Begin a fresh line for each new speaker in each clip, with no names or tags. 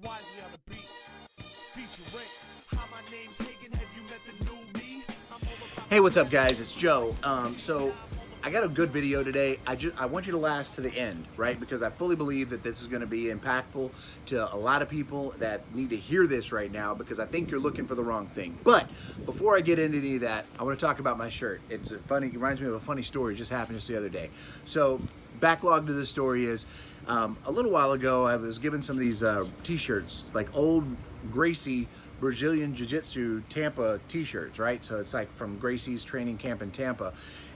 wisely on the beat. Featuring how my name's Hagen. Have you met the new me?
Hey, what's up, guys? It's Joe. So I got a good video today. I want you to last to the end, right? Because I fully believe that this is going to be impactful to a lot of people that need to hear this right now, because I think you're looking for the wrong thing. But before I get into any of that, I want to talk about my shirt. It reminds me of a funny story. It just happened just the other day. So backlog to this story is a little while ago I was given some of these t-shirts, like old Gracie Brazilian Jiu-Jitsu Tampa t-shirts, right? So it's like from Gracie's training camp in Tampa.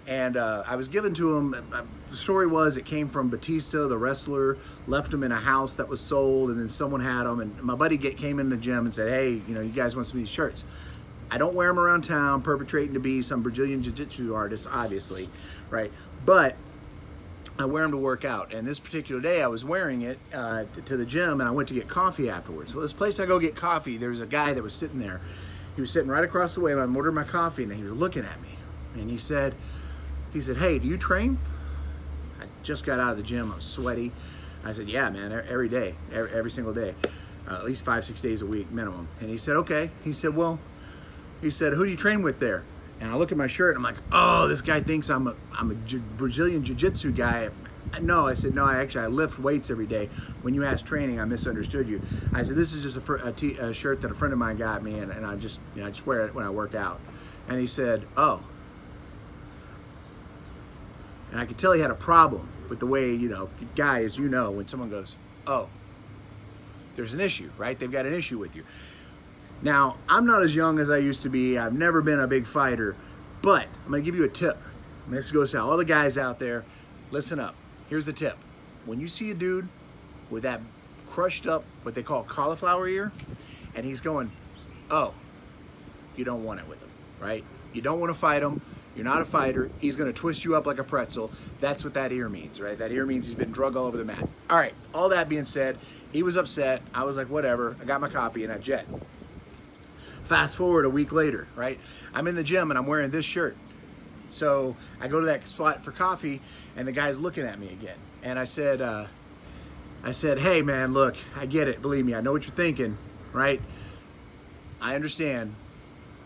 And I was given to him. The story was it came from Batista, the wrestler, left them in a house that was sold, and then someone had them. And my buddy came in the gym and said, hey, you guys want some of these shirts? I don't wear them around town, perpetrating to be some Brazilian Jiu-Jitsu artist, obviously, right? But I wear them to work out. And this particular day I was wearing it to the gym, and I went to get coffee afterwards. So this place I go get coffee, there was a guy that was sitting there. He was sitting right across the way. I'm ordering my coffee, and he was looking at me. And he said, hey, do you train? I just got out of the gym. I was sweaty. I said, yeah, man, every day, every single day, at least 5-6 days a week minimum. And he said, okay. He said, who do you train with there? And I look at my shirt, and I'm like, oh, this guy thinks I'm a Brazilian Jiu-Jitsu guy. No, I said, no, I lift weights every day. When you asked training, I misunderstood you. I said, this is just a shirt that a friend of mine got me, and I just wear it when I work out. And he said, oh. And I could tell he had a problem with the way, guys, when someone goes, oh, there's an issue, right? They've got an issue with you. Now, I'm not as young as I used to be. I've never been a big fighter, but I'm gonna give you a tip. And this goes to all the guys out there. Listen up. Here's the tip. When you see a dude with that crushed up, what they call cauliflower ear, and he's going, oh, you don't want it with him, right? You don't want to fight him. You're not a fighter. He's gonna twist you up like a pretzel. That's what that ear means, right? That ear means he's been drug all over the mat. All right, all that being said, he was upset. I was like, whatever. I got my coffee and I jet. Fast forward a week later, right? I'm in the gym and I'm wearing this shirt. So I go to that spot for coffee, and the guy's looking at me again. And I said, hey man, look, I get it. Believe me, I know what you're thinking, right? I understand.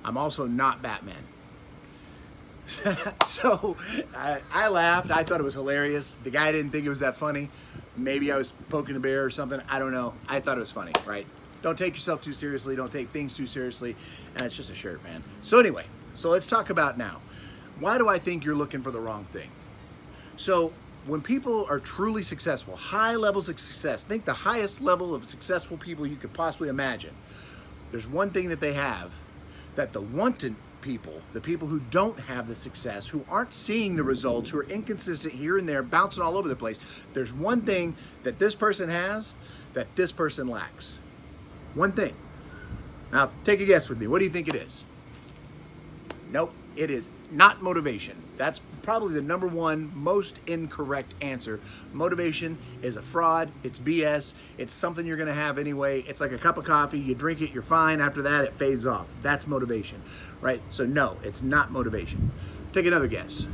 I'm also not Batman. So I laughed. I thought it was hilarious. The guy didn't think it was that funny. Maybe I was poking the bear or something. I don't know. I thought it was funny, right? Don't take yourself too seriously. Don't take things too seriously. And it's just a shirt, man. So anyway, let's talk about now. Why do I think you're looking for the wrong thing? So when people are truly successful, high levels of success, think the highest level of successful people you could possibly imagine. There's one thing that they have that the wanted people, the people who don't have the success, who aren't seeing the results, who are inconsistent here and there, bouncing all over the place. There's one thing that this person has that this person lacks. One thing. Now, take a guess with me. What do you think it is? Nope, it is not motivation. That's probably the number one most incorrect answer. Motivation is a fraud. It's BS. It's something you're going to have anyway. It's like a cup of coffee. You drink it, you're fine. After that, it fades off. That's motivation, right? So no, it's not motivation. Take another guess.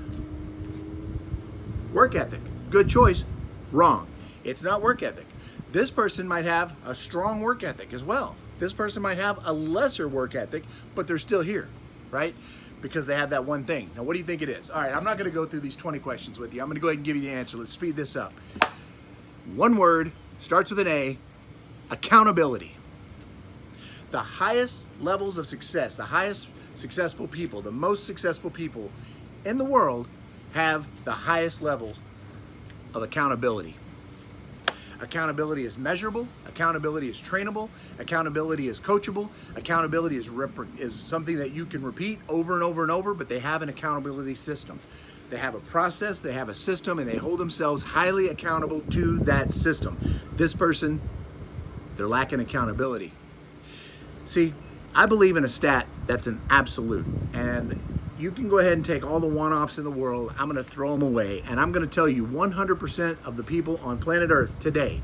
Work ethic. Good choice. Wrong. It's not work ethic. This person might have a strong work ethic as well. This person might have a lesser work ethic, but they're still here, right? Because they have that one thing. Now, what do you think it is? All right, I'm not gonna go through these 20 questions with you. I'm gonna go ahead and give you the answer. Let's speed this up. One word, starts with an A, accountability. The highest levels of success, the highest successful people, the most successful people in the world have the highest level of accountability. Accountability is measurable. Accountability is trainable. Accountability is coachable. Accountability is something that you can repeat over and over and over, but they have an accountability system. They have a process, they have a system, and they hold themselves highly accountable to that system. This person, they're lacking accountability. See, I believe in a stat that's an absolute, and you can go ahead and take all the one-offs in the world. I'm going to throw them away, and I'm going to tell you 100% of the people on planet Earth today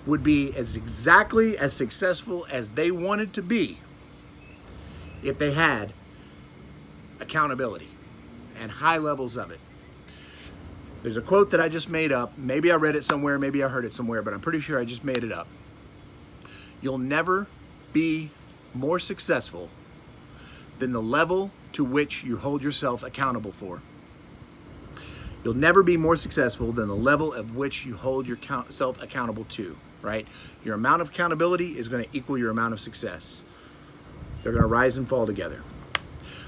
would be exactly as successful as they wanted to be if they had accountability and high levels of it. There's a quote that I just made up. Maybe I read it somewhere, maybe I heard it somewhere, but I'm pretty sure I just made it up. You'll never be more successful than the level to which you hold yourself accountable for. You'll never be more successful than the level at which you hold yourself accountable to, right? Your amount of accountability is going to equal your amount of success. They're going to rise and fall together.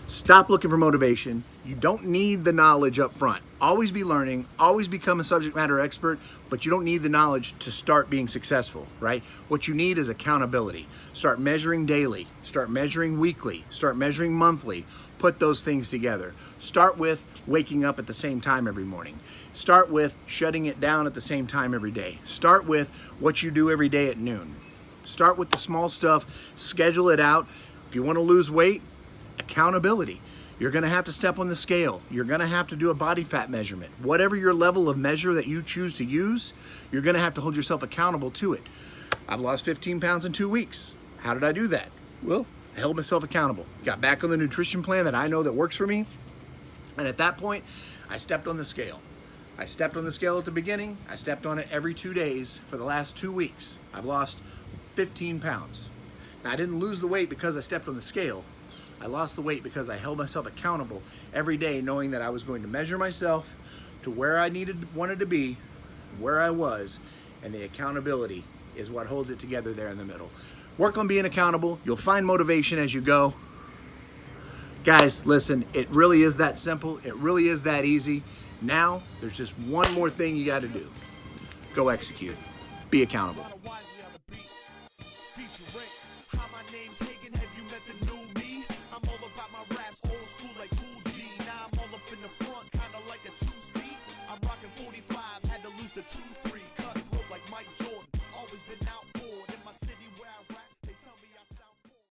Stop looking for motivation. You don't need the knowledge up front. Always be learning, always become a subject matter expert, but you don't need the knowledge to start being successful, right? What you need is accountability. Start measuring daily, start measuring weekly, start measuring monthly. Put those things together. Start with waking up at the same time every morning. Start with shutting it down at the same time every day. Start with what you do every day at noon. Start with the small stuff, schedule it out. If you want to lose weight, accountability. You're going to have to step on the scale. You're going to have to do a body fat measurement. Whatever your level of measure that you choose to use, you're going to have to hold yourself accountable to it. I've lost 15 pounds in 2 weeks. How did I do that? Well, I held myself accountable. Got back on the nutrition plan that I know that works for me. And at that point, I stepped on the scale. I stepped on the scale at the beginning. I stepped on it every 2 days for the last 2 weeks. I've lost 15 pounds. Now, I didn't lose the weight because I stepped on the scale. I lost the weight because I held myself accountable every day, knowing that I was going to measure myself to where I wanted to be, where I was, and the accountability is what holds it together there in the middle. Work on being accountable. You'll find motivation as you go. Guys, listen, it really is that simple. It really is that easy. Now, there's just one more thing you got to do. Go execute. Be accountable.